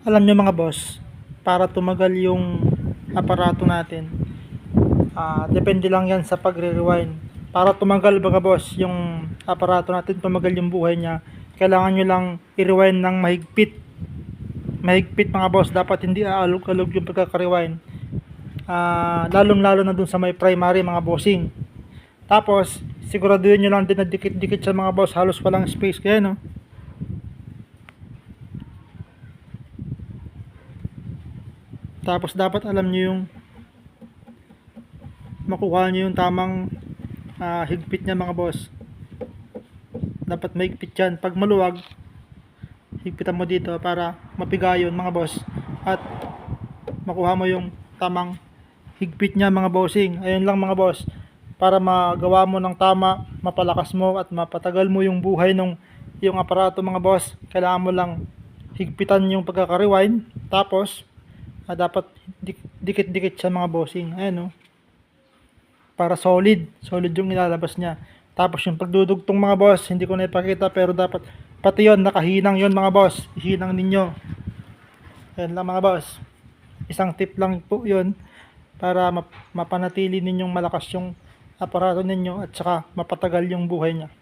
Alam nyo mga boss, para tumagal yung aparato natin, depende lang yan sa pagre-rewind. Para tumagal mga boss, yung aparato natin, tumagal yung buhay niya, kailangan nyo lang i-rewind ng mahigpit. Mahigpit mga boss, dapat hindi aalog-alog yung pagkaka-rewind. Lalong-lalo na dun sa may primary mga bossing. Tapos, siguraduhin nyo lang din na dikit-dikit sa mga boss, halos walang space. Kaya no, tapos dapat alam nyo yung makuha nyo yung tamang higpit niya mga boss. Dapat mahigpit yan. Pag maluwag, higpitan mo dito para mapiga yun mga boss. At makuha mo yung tamang higpit niya mga bossing. Ayun lang mga boss. Para magawa mo ng tama, mapalakas mo at mapatagal mo yung buhay ng yung aparato mga boss. Kailangan mo lang higpitan yung pagkaka-rewind. Tapos, dapat dikit-dikit sa mga bossing. Ayan o. Para solid yung ilalabas niya. Tapos yung pagdudugtong mga boss, hindi ko na ipakita pero dapat pati yon nakahinang yon mga boss. Ihinang ninyo. Yan lang mga boss. Isang tip lang po yon para mapanatili ninyong malakas yung aparato ninyo at saka mapatagal yung buhay niya.